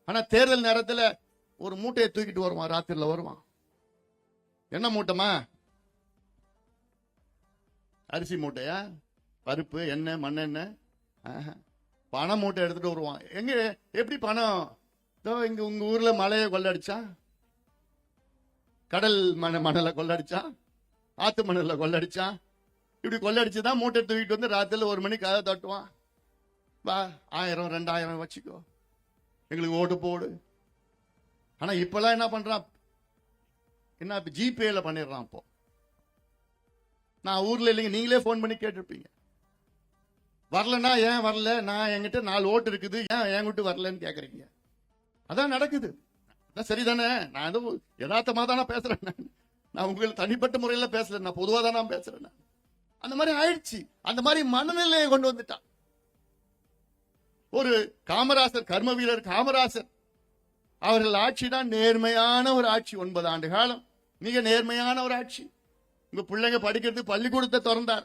ஆனா தேர்தல் நேரத்துல ஒரு மூட்டையை தூக்கிட்டு வருவான், ராத்திரில வருவான். என்ன மூட்டைமா? அரிசி மூட்டையா? பருப்பு, எண்ணெய், மண்ணெண்ணெய், பண மூட்டை எடுத்துட்டு வருவான். எங்க எப்படி பணம்? இங்க உங்க ஊர்ல மலையை கொள்ளடிச்சா, கடல் மணலை கொள்ளடிச்சா, ஆத்து மணல கொள்ளடிச்சா, இப்படி கொள்ளடிச்சுதான் மூட்டை தூக்கிட்டு வந்து ராத்திரில 1 மணிக்கு கதை தட்டுவான். வா 1000 2000 வச்சுக்கோ, எங்களுக்கு ஓட்டு போடு. ஆனா இப்பெல்லாம் என்ன பண்றான்? என்ன ஜிபேல பண்ணிடுறான். இப்போ நான் ஊர்ல இல்லைங்க, நீங்களே போன் பண்ணி கேட்டிருப்பீங்க. வரலன்னா ஏன் வரல, நான் என்கிட்ட 4 ஓட்டு இருக்குது, ஏன் என்கிட்ட வரலன்னு கேக்குறீங்க. அதான் நடக்குது. சரிதானே? நான் ஏதோ யதார்த்தமா தானே பேசுறேன். நான் உங்களுக்கு தனிப்பட்ட முறையில பேசல, நான் பொதுவா தான் நான் பேசுறேன். அந்த மாதிரி ஆயிடுச்சு. அந்த மாதிரி மனநிலையை கொண்டு வந்துட்டான். ஒரு காமராசர், கர்ம வீரர் காமராசர் அவர்கள் ஆட்சி தான் நேர்மையான ஒரு ஆட்சி. 9 ஆண்டு காலம் மிக நேர்மையான ஒரு ஆட்சி. உங்க பிள்ளைங்க படிக்கிறதுக்கு பள்ளிக்கூடத்தை திறந்தார்.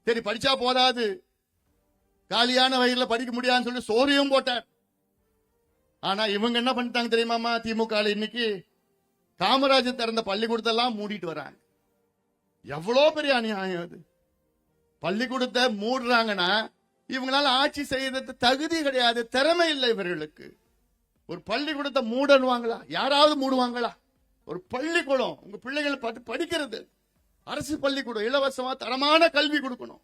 சரி, படிச்சா போதாது, காலியான வயிறுல படிக்க முடியாதுன்னு சொல்லி சோறையும் போட்டார். ஆனா இவங்க என்ன பண்ணிட்டாங்க தெரியுமாமா? திமுக இன்னைக்கு காமராஜர் திறந்த பள்ளிக்கூடத்தெல்லாம் மூடிட்டு வராங்க. எவ்வளவு பெரிய அநியாயம் அது! பள்ளிக்கூடத்தை மூடுறாங்கன்னா இவங்களால ஆட்சி செய்யறது தகுதி கிடையாது, திறமை இல்லை இவர்களுக்கு. ஒரு பள்ளிக்கூடத்தை மூடணுவாங்களா? யாராவது மூடுவாங்களா? ஒரு பள்ளிக்கூடம் உங்க பிள்ளைகள் படிக்கிறது, அரசு பள்ளிக்கூடம், இலவசமா தரமான கல்வி கொடுக்கணும்.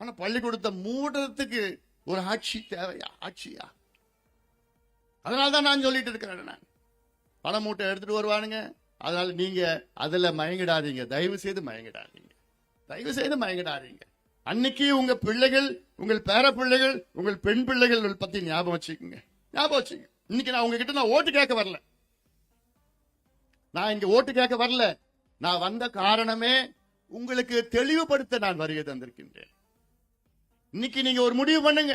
ஆனா பள்ளிக்கூடத்தை மூடுறதுக்கு ஒரு ஆட்சி தேவையா? ஆட்சியா? அதனால்தான் நான் சொல்லிட்டு இருக்கிறேன். நான் பண மூட்டை எடுத்துட்டு வருவானுங்க. அதனால நீங்க அதுல மயங்கிடாதீங்க, தயவு செய்து மயங்கிடாதீங்க, தயவு செய்து மயங்கிடாதீங்க. அன்னைக்கு உங்க பிள்ளைகள், உங்கள் பேர பிள்ளைகள், உங்கள் பெண் பிள்ளைகள் பத்தி ஞாபகம் வச்சுக்கோங்க, ஞாபகம் வச்சுக்கோங்க. இன்னைக்கு நான் உங்ககிட்ட நான் ஓட்டு கேட்க வரல, நான் இங்க ஓட்டு கேட்க வரல. நான் வந்த காரணமே உங்களுக்கு தெளிவுபடுத்த நான் வருகை தந்திருக்கின்றேன். இன்னைக்கு நீங்க ஒரு முடிவு பண்ணுங்க.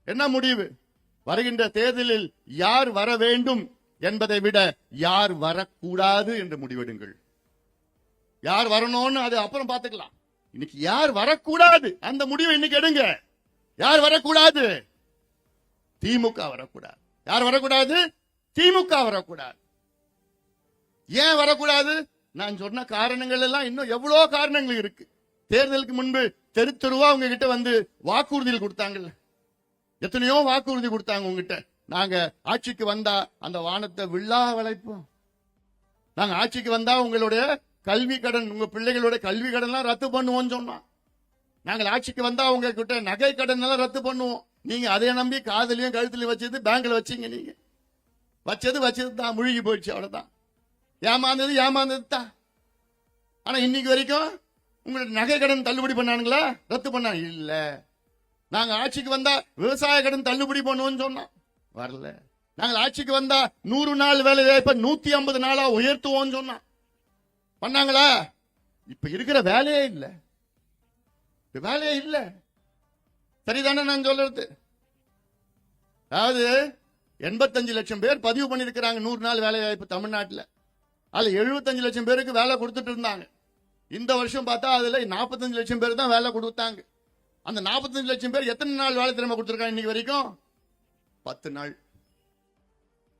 என்ன முடிவு? வருகின்ற தேர்தலில் யார் வர வேண்டும் என்பதை விட யார் வரக்கூடாது என்று முடிவெடுங்கள். யார் வரணும்னு அது அப்புறம் பார்த்துக்கலாம். இன்னைக்கு யார் வரக்கூடாது அந்த முடிவை இன்னைக்கு எடுங்க. யார் வரக்கூடாது? திமுக வரக்கூடாது. யார் வரக்கூடாது? திமுக வரக்கூடாது. ஏன் வரக்கூடாது? நான் சொன்ன காரணங்கள் எல்லாம் இன்னும் எவ்வளவு காரணங்கள் இருக்கு. தேர்தலுக்கு முன்பு தெரு தெருவா உங்ககிட்ட வந்து வாக்குறுதிகள் கொடுத்தாங்கல்ல, எத்தனையோ வாக்குறுதி கொடுத்தாங்க உங்ககிட்ட. நாங்க ஆட்சிக்கு வந்தா அந்த வானத்தை விழா வளைப்போம், நாங்க ஆட்சிக்கு வந்தா உங்களுடைய கல்வி கடன், உங்க பிள்ளைகளுடைய கல்வி கடன் எல்லாம் ரத்து பண்ணுவோம் சொன்னோம். நாங்கள் ஆட்சிக்கு வந்தா உங்க கிட்ட நகை கடன் எல்லாம் ரத்து பண்ணுவோம். நீங்க அதை நம்பி காதலையும் கழுத்துலயும் வச்சது பேங்க்ல வச்சீங்க. நீங்க வச்சது தான் முழுகி போயிடுச்சு, அவ்வளவுதான். ஏமாந்தது தான். ஆனா இன்னைக்கு வரைக்கும் உங்களுடைய நகை கடன் தள்ளுபடி பண்ணானுங்களா? ரத்து பண்ணாங்க இல்ல. நாங்க ஆட்சிக்கு வந்தா விவசாய கடன் தள்ளுபடி பண்ணுவோம் சொன்னோம், வரல. நாங்கள் ஆட்சிக்கு வந்தா 100 நாள் வேலை வாய்ப்பை 150 நாளா உயர்த்துவோம் சொன்னோம், பண்ணாங்களா? இப்ப இருக்கிற வேலையே இல்ல, வேலையே இல்ல. சரிதானே நான் சொல்றது? அதாவது 85 லட்சம் பேர் பதிவு பண்ணிருக்கிறாங்க 100 நாள் வேலை வாய்ப்பு தமிழ்நாட்டில். அதுல 75 லட்சம் பேருக்கு வேலை கொடுத்துட்டு இருந்தாங்க. இந்த வருஷம் பார்த்தா அதுல 45 லட்சம் பேர் தான் வேலை கொடுத்தாங்க. அந்த 45 லட்சம் பேர் எத்தனை நாள் வேலை திறமை கொடுத்திருக்காங்க இன்னைக்கு வரைக்கும்? 10 நாள்.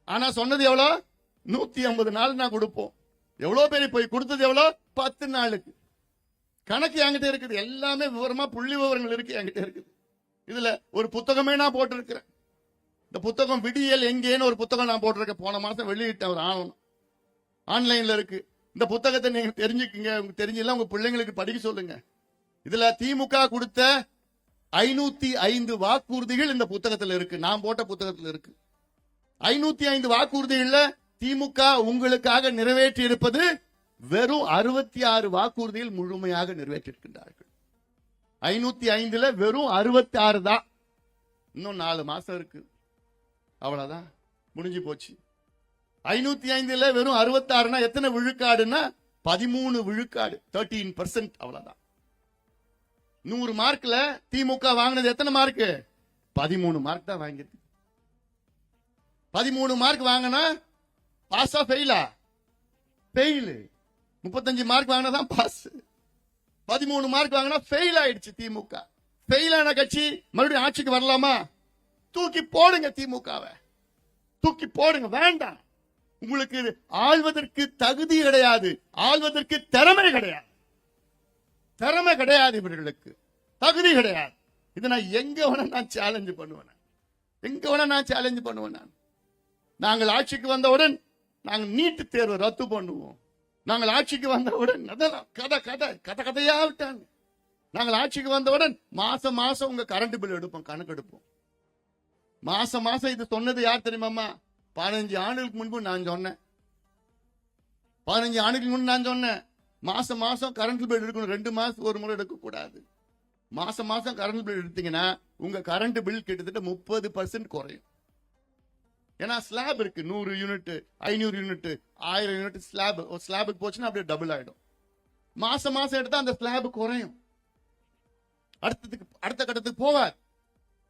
ஆனா சொன்னது எவ்வளவு? 150 நாள் நான் கொடுப்போம். எவ்வளவு பேர் போய் கொடுத்தது எவ்வளவு? 10 நாளுக்கு. கணக்கு என்கிட்ட இருக்குது, எல்லாமே விவரமா புள்ளி விவரங்கள் இருக்கு என்கிட்ட இருக்குது. இதுல ஒரு புத்தகமே நான் போட்டிருக்கிறேன். இந்த புத்தகம் விடியல் எங்கேன்னு ஒரு புத்தகம் நான் போட்டிருக்கேன். போன மாசம் வெளியிட்ட ஒரு ஆன்லைன்ல இருக்கு. இந்த புத்தகத்தை நீங்க தெரிஞ்சுக்குங்க. உங்களுக்கு தெரிஞ்சல உங்க பிள்ளைங்களுக்கு படிக்க சொல்லுங்க. இதுல திமுக கொடுத்த 505 வாக்குறுதிகள் இந்த புத்தகத்தில் இருக்கு, நான் போட்ட புத்தகத்தில் இருக்கு. 505 வாக்குறுதிகள்ல திமுக உங்களுக்காக நிறைவேற்றி இருப்பது வெறும் 66 வாக்குறுதிகள் முழுமையாக நிறைவேற்றிருக்கின்றார்கள். 505ல வெறும் 66 தான். இன்னும் 4 மாசம் இருக்கு, அவ்வளவுதான், முடிஞ்சு போச்சு. 505ல வெறும் 66னா எத்தனை விழுக்காடுன்னா 13 விழுக்காடு, 13%, அவ்வளவுதான். 100 மார்க்ல திமுக வாங்கினது எத்தனை மார்க்? 13 மார்க் தான் வாங்கிருக்கு. 13 மார்க் வாங்கினா பாஸா ஃபெயிலா? ஃபெயில். 35 மார்க் வாங்கினதான் பாஸ். 13 மார்க் வாங்கினா ஃபெயில் ஆயிடுச்சு திமுக. ஃபெயில் ஆன கட்சி மறுபடியும் ஆட்சிக்கு வரலாமா? தூக்கி போடுங்க திமுகவை. தூக்கி போடுங்க, வேண்டாம். உங்களுக்கு ஆள்வதற்கு தகுதி கிடையாது, ஆள்வதற்கு திறமை கிடையாது. திறமை கிடையாது இவர்களுக்கு, தகுதி கிடையாது. இதை நான் எங்க வேணா நான் சேலஞ்சு பண்ணுவேன், எங்க வேணா நான் சேலஞ்சு பண்ணுவேன். நாங்கள் ஆட்சிக்கு வந்தவுடன் நாங்கள் நீட்டு தேர்வை ரத்து பண்ணுவோம். நாங்கள் ஆட்சிக்கு வந்தவுடன் அதெல்லாம் கதையா விட்டாங்க. நாங்கள் ஆட்சிக்கு வந்தவுடன் மாசம் மாசம் உங்க கரண்ட் பில் எடுப்போம், கணக்கு எடுப்போம். மாசம் மாசம் இது சொன்னது யார் தெரியுமாமா? 15 ஆண்டுகளுக்கு முன்பு நான் சொன்னேன். 15 ஆண்டுகளுக்கு முன்பு நான் சொன்னேன், மாசம் மாசம் கரண்ட் பில் எடுக்கணும், 2 மாசத்துக்கு ஒரு முறை எடுக்க கூடாது. மாசம் மாசம் கரண்ட் பில் எடுத்தீங்கன்னா உங்க கரண்ட் பில் கிட்டத்தட்ட 30% குறையும். ஏன்னா ஸ்லாப் இருக்கு, 100 யூனிட், 500 யூனிட், 1000 யூனிட் ஸ்லாப். ஒரு ஸ்லாபுக்கு போச்சுன்னா அப்படியே டபுள் ஆயிடும். மாசம் மாசம் எடுத்தா அந்த ஸ்லாப் குறையும், அடுத்த கட்டத்துக்கு போவார்.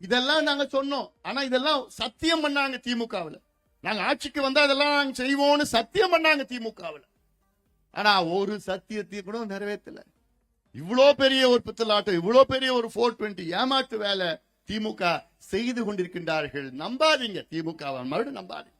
இதெல்லாம் நாங்க சொன்னோம். ஆனா இதெல்லாம் சத்தியம் பண்ணாங்க திமுகவில். நாங்க ஆட்சிக்கு வந்தா இதெல்லாம் நாங்க செய்வோம்னு சத்தியம் பண்ணாங்க திமுகவில். ஆனா ஒரு சத்தியத்தை கூட நிறைவேற்றல. இவ்வளோ பெரிய ஒரு பித்தலாட்டம், இவ்வளோ பெரிய ஒரு 420 ஏமாற்று வேலை திமுக செய்து கொண்டிருக்கின்றார்கள். நம்பாதீங்க, திமுக மறுபடியும் நம்பாதீங்க.